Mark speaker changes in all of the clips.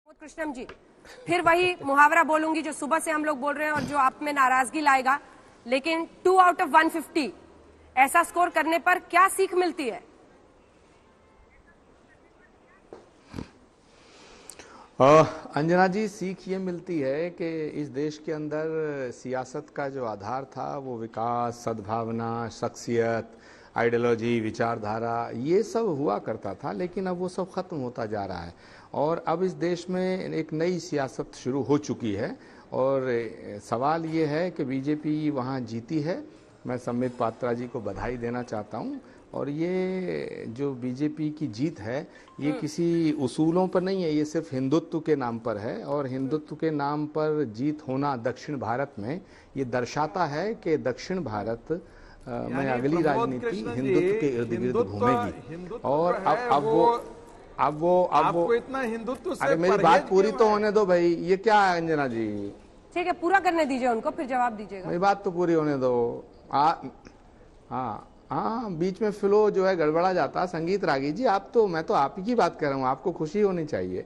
Speaker 1: कृष्णम जी, फिर वही मुहावरा बोलूंगी जो सुबह से हम लोग बोल रहे हैं और जो आप में नाराजगी लाएगा, लेकिन 2 आउट ऑफ 150 ऐसा स्कोर करने पर क्या सीख मिलती है?
Speaker 2: अंजना जी, सीख ये मिलती है कि इस देश के अंदर सियासत का जो आधार था वो विकास, सद्भावना, शख्सियत, आइडियोलॉजी, विचारधारा, ये सब हुआ करता था, लेकिन अब वो सब खत्म होता जा रहा है और अब इस देश में एक नई सियासत शुरू हो चुकी है। और सवाल ये है कि बीजेपी वहाँ जीती है। मैं संबित पात्रा जी को बधाई देना चाहता हूँ और ये जो बीजेपी की जीत है ये किसी उसूलों पर नहीं है, ये सिर्फ हिंदुत्व के नाम पर है और हिंदुत्व के नाम पर जीत होना दक्षिण भारत में ये दर्शाता है कि दक्षिण भारत में अगली राजनीति हिंदुत्व के इर्द गिर्द घूमेगी। और अब वो
Speaker 3: इतना हिंदुत्व से
Speaker 2: अरे मेरी बात पूरी तो होने दो भाई, ये क्या है अंजना जी?
Speaker 1: ठीक है, पूरा करने दीजिए उनको, फिर जवाब दीजिएगा।
Speaker 2: मेरी बात तो पूरी होने दो। हाँ, बीच में फ्लो जो है गड़बड़ा जाता। संगीत रागी जी, मैं तो आप ही की बात कर रहा हूँ, आपको खुशी होनी चाहिए।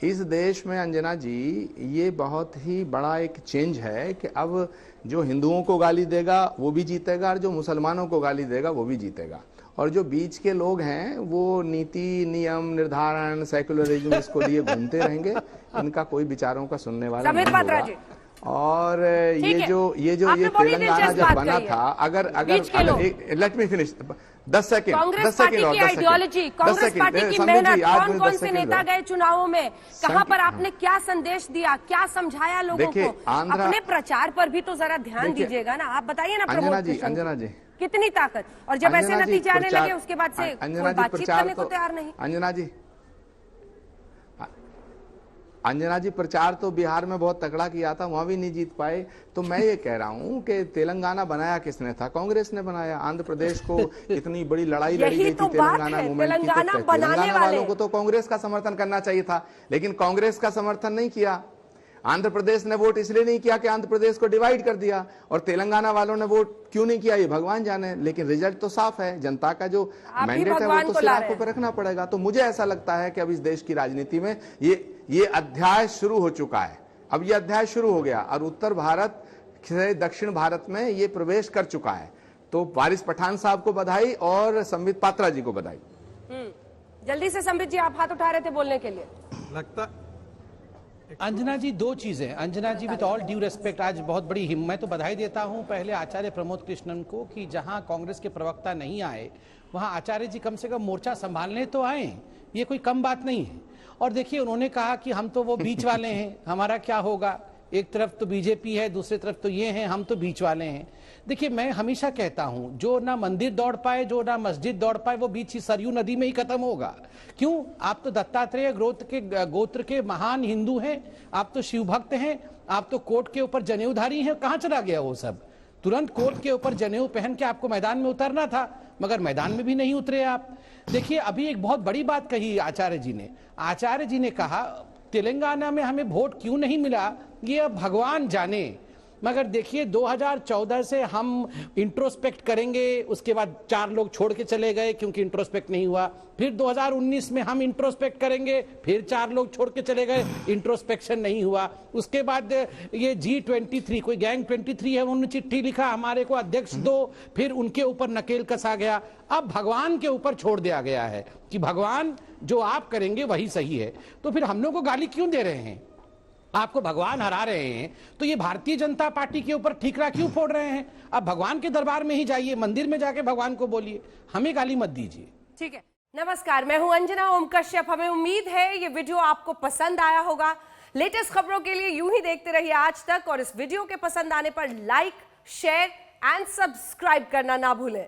Speaker 2: इस देश में अंजना जी ये बहुत ही बड़ा एक चेंज है कि अब जो हिंदुओं को गाली देगा वो भी जीतेगा और जो मुसलमानों को गाली देगा वो भी जीतेगा। और जो बीच के लोग हैं वो नीति, नियम, निर्धारण, सेकुलरिज्म इसको लिए घूमते रहेंगे, इनका कोई विचारों का सुनने वाला नहीं होगा। और ये तेलंगाना जब बना था, अगर let me finish 10 second,
Speaker 1: Congress party की आइडियोलॉजी, कांग्रेस पार्टी की मेहनत, कौन से नेता गए चुनावों में, कहां पर आपने क्या संदेश दिया, क्या समझाया लोगों को? अपने प्रचार पर भी तो जरा ध्यान दीजिएगा ना। आप बताइए ना
Speaker 2: अंजना जी
Speaker 1: कितनी ताकत, और जब ऐसे नतीजे आने लगे उसके बाद से कोई बातचीत करने को तैयार नहीं।
Speaker 2: अंजना जी प्रचार तो बिहार में बहुत तगड़ा किया था, वहां भी नहीं जीत पाए। तो मैं ये कह रहा हूँ कि तेलंगाना बनाया किसने था? कांग्रेस ने बनाया। आंध्र प्रदेश को इतनी बड़ी लड़ाई लड़ी गई थी तेलंगाना मूवमेंट की, तो तेलंगाना वालों को तो कांग्रेस का समर्थन करना चाहिए था, लेकिन कांग्रेस का समर्थन नहीं किया। आंध्र प्रदेश ने वोट इसलिए नहीं किया कि आंध्र प्रदेश को डिवाइड कर दिया, और तेलंगाना वालों ने वोट क्यों नहीं किया ये भगवान जाने, लेकिन रिजल्ट तो साफ है। जनता का जो मैंडेट है वो तो सिर आंखों पर रखना पड़ेगा। तो मुझे ऐसा लगता है कि अब इस देश की राजनीति में ये अध्याय शुरू हो चुका है। अब ये अध्याय शुरू हो गया और उत्तर भारत से दक्षिण भारत में ये प्रवेश कर चुका है। तो वारिस पठान साहब को बधाई और संबित पात्रा जी को बधाई।
Speaker 1: जल्दी से संबित जी, आप हाथ उठा रहे थे बोलने के लिए।
Speaker 3: लगता
Speaker 4: अंजना जी, दो चीजें। अंजना जी, विद ऑल ड्यू रेस्पेक्ट, आज बहुत बड़ी हिम्मत, तो बधाई देता हूं पहले आचार्य प्रमोद कृष्णन को कि जहां कांग्रेस के प्रवक्ता नहीं आए वहां आचार्य जी कम से कम मोर्चा संभालने तो आए, ये कोई कम बात नहीं है। और देखिए, उन्होंने कहा कि हम तो वो बीच वाले हैं, हमारा क्या होगा, एक तरफ तो बीजेपी है, दूसरी तरफ तो ये हैं, हम तो बीच वाले हैं। देखिए, मैं हमेशा कहता हूं, जो ना मंदिर दौड़ पाए, जो ना मस्जिद दौड़ पाए, वो बीच ही सरयू नदी में ही खत्म होगा। क्यों? आप तो दत्तात्रेय गोत्र के महान हिंदू हैं, आप तो शिव भक्त हैं, आप तो कोर्ट के ऊपर जनेऊधारी हैं। कहां चला गया वो सब? तुरंत कोर्ट के ऊपर जनेऊ पहन के आपको मैदान में उतरना था, मगर मैदान में भी नहीं उतरे आप। देखिए, अभी एक बहुत बड़ी बात कही आचार्य जी ने कहा तेलंगाना में हमें वोट क्यों नहीं मिला ये अब भगवान जाने। मगर देखिए, 2014 से हम इंट्रोस्पेक्ट करेंगे, उसके बाद 4 लोग छोड़ के चले गए क्योंकि इंट्रोस्पेक्ट नहीं हुआ। फिर 2019 में हम इंट्रोस्पेक्ट करेंगे, फिर 4 लोग छोड़ के चले गए, इंट्रोस्पेक्शन नहीं हुआ। उसके बाद ये G23, कोई गैंग 23 है, उन्होंने चिट्ठी लिखा हमारे को अध्यक्ष दो, फिर उनके ऊपर नकेल कसा गया। अब भगवान के ऊपर छोड़ दिया गया है कि भगवान जो आप करेंगे वही सही है। तो फिर हम लोग को गाली क्यों दे रहे हैं? आपको भगवान हरा रहे हैं तो ये भारतीय जनता पार्टी के ऊपर ठीकरा क्यों फोड़ रहे हैं? अब भगवान के दरबार में ही जाइए, मंदिर में जाके भगवान को बोलिए, हमें गाली मत दीजिए।
Speaker 1: ठीक है, नमस्कार, मैं हूं अंजना ओम कश्यप। हमें उम्मीद है ये वीडियो आपको पसंद आया होगा। लेटेस्ट खबरों के लिए यूं ही देखते रहिए आज तक, और इस वीडियो के पसंद आने पर लाइक, शेयर एंड सब्सक्राइब करना ना भूलें।